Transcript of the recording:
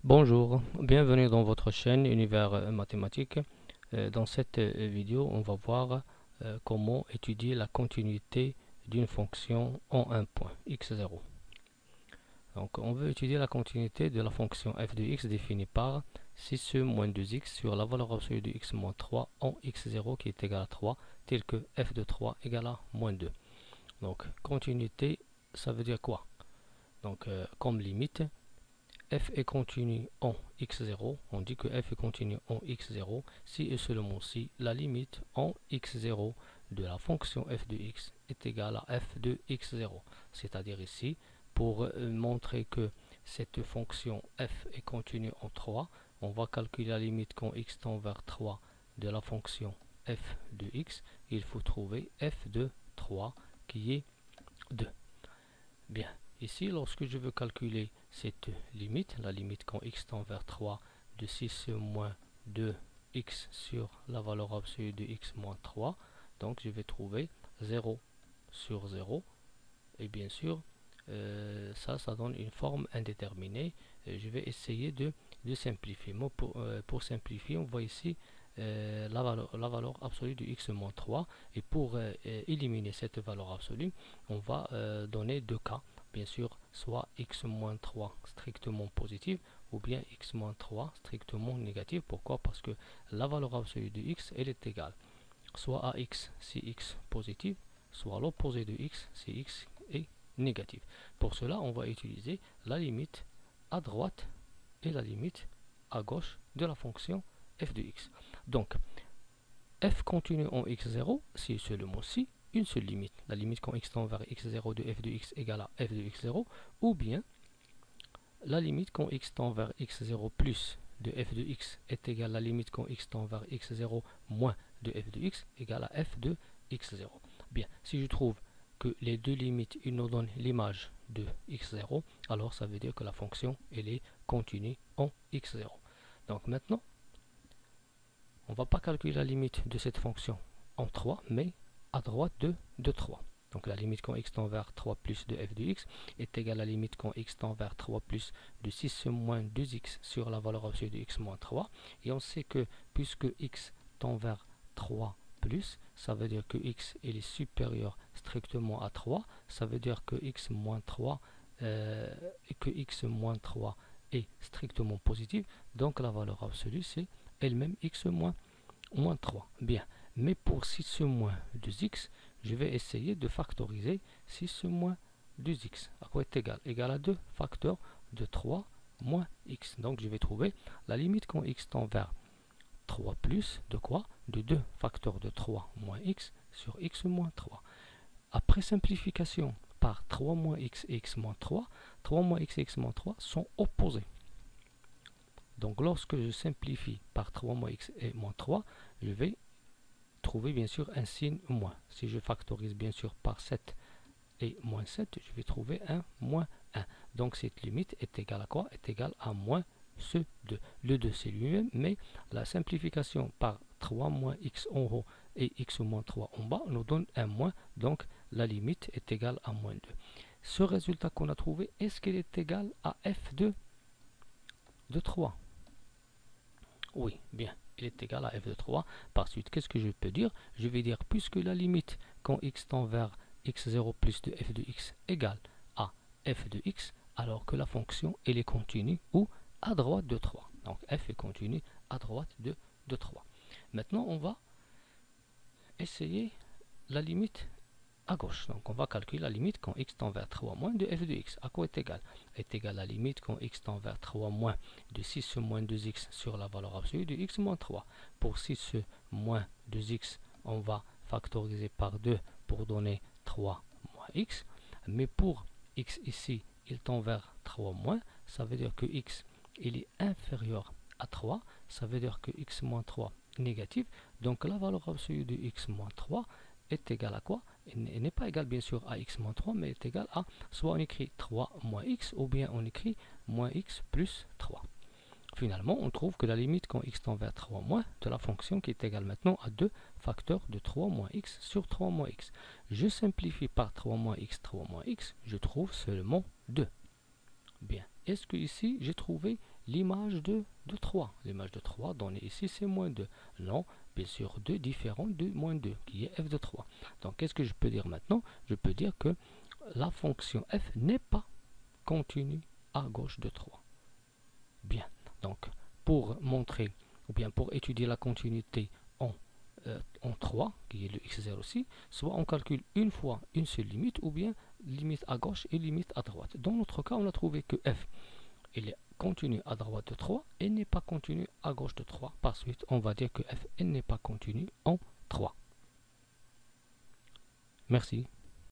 Bonjour, bienvenue dans votre chaîne Univers Mathématique. Dans cette vidéo, on va voir comment étudier la continuité d'une fonction en un point, x0. Donc, on veut étudier la continuité de la fonction f de x définie par 6e moins 2x sur la valeur absolue de x moins 3 en x0 qui est égal à 3, tel que f de 3 égale à moins 2. Donc, continuité, ça veut dire quoi? Donc, comme limite, f est continu en x0, on dit que f est continu en x0 si et seulement si la limite en x0 de la fonction f de x est égale à f de x0. C'est-à-dire ici, pour montrer que cette fonction f est continue en 3, on va calculer la limite quand x tend vers 3 de la fonction f de x. Il faut trouver f de 3 qui est 2. Bien. Ici, lorsque je veux calculer cette limite, la limite quand x tend vers 3 de 6 moins 2x sur la valeur absolue de x moins 3, donc je vais trouver 0 sur 0. Et bien sûr, ça donne une forme indéterminée. Je vais essayer de simplifier. Pour simplifier, on voit ici la valeur absolue de x moins 3. Et pour éliminer cette valeur absolue, on va donner deux cas. Bien sûr, soit x-3 strictement positif ou bien x-3 strictement négatif. Pourquoi? Parce que la valeur absolue de x, elle est égale soit à x si x positif, soit à l'opposé de x si x est négatif. Pour cela, on va utiliser la limite à droite et la limite à gauche de la fonction f de x. Donc, f continue en x0 si seulement si une seule limite, la limite quand x tend vers x0 de f de x égale à f de x0, ou bien la limite quand x tend vers x0 plus de f de x est égale à la limite quand x tend vers x0 moins de f de x égale à f de x0. Bien, si je trouve que les deux limites ils nous donnent l'image de x0, alors ça veut dire que la fonction elle est continue en x0. Donc maintenant, on ne va pas calculer la limite de cette fonction en 3, mais à droite de 3. Donc la limite quand x tend vers 3 plus de f de x est égale à la limite quand x tend vers 3 plus de 6 moins 2x sur la valeur absolue de x moins 3. Et on sait que puisque x tend vers 3 plus, ça veut dire que x est supérieur strictement à 3. Ça veut dire que x moins 3 est strictement positif. Donc la valeur absolue c'est elle-même x moins 3. Bien. Mais pour 6 moins 2x, je vais essayer de factoriser 6 moins 2x. À quoi est égal? Égal à 2 facteurs de 3 moins x. Donc je vais trouver la limite quand x tend vers 3 plus de quoi? De 2 facteurs de 3 moins x sur x moins 3. Après simplification par 3 moins x et x moins 3, 3 moins x et x moins 3 sont opposés. Donc lorsque je simplifie par 3 moins x et moins 3, je vais trouver bien sûr un signe moins. Si je factorise bien sûr par 7 et moins 7, je vais trouver un moins 1. Donc cette limite est égale à quoi? Est égale à moins ce 2. Le 2 c'est lui-même, mais la simplification par 3 moins x en haut et x moins 3 en bas nous donne un moins. Donc la limite est égale à moins 2. Ce résultat qu'on a trouvé, est-ce qu'il est égal à f de 3? Oui, bien, il est égal à f de 3. Par suite, qu'est-ce que je peux dire? Je vais dire, puisque la limite quand x tend vers x0 plus de f de x égale à f de x, alors que la fonction, elle est continue ou à droite de 3. Donc f est continue à droite de 3. Maintenant, on va essayer la limite à gauche. Donc on va calculer la limite quand x tend vers 3 moins de f de x. À quoi est égal? Est égal à la limite quand x tend vers 3 moins de 6 moins 2x sur la valeur absolue de x moins 3. Pour 6 moins 2x, on va factoriser par 2 pour donner 3 moins x. Mais pour x ici, il tend vers 3 moins, ça veut dire que x il est inférieur à 3. Ça veut dire que x moins 3 est négatif. Donc la valeur absolue de x moins 3 est égale à quoi? Elle n'est pas égale bien sûr à x moins 3, mais est égale à, soit on écrit 3 moins x, ou bien on écrit moins x plus 3. Finalement, on trouve que la limite quand x tend vers 3 moins de la fonction qui est égale maintenant à 2 facteurs de 3 moins x sur 3 moins x. Je simplifie par 3 moins x, je trouve seulement 2. Bien, est-ce que ici j'ai trouvé l'image de 3? L'image de 3 donnée ici c'est moins 2. Non, bien sûr 2 différent de moins 2 qui est f de 3. Donc qu'est-ce que je peux dire maintenant? Je peux dire que la fonction f n'est pas continue à gauche de 3. Bien, donc pour montrer ou bien pour étudier la continuité en 3, qui est le x0 aussi, soit on calcule une fois une seule limite, ou bien limite à gauche et limite à droite. Dans notre cas, on a trouvé que f il est continu à droite de 3 et n'est pas continu à gauche de 3. Par suite, on va dire que f n'est pas continu en 3. Merci.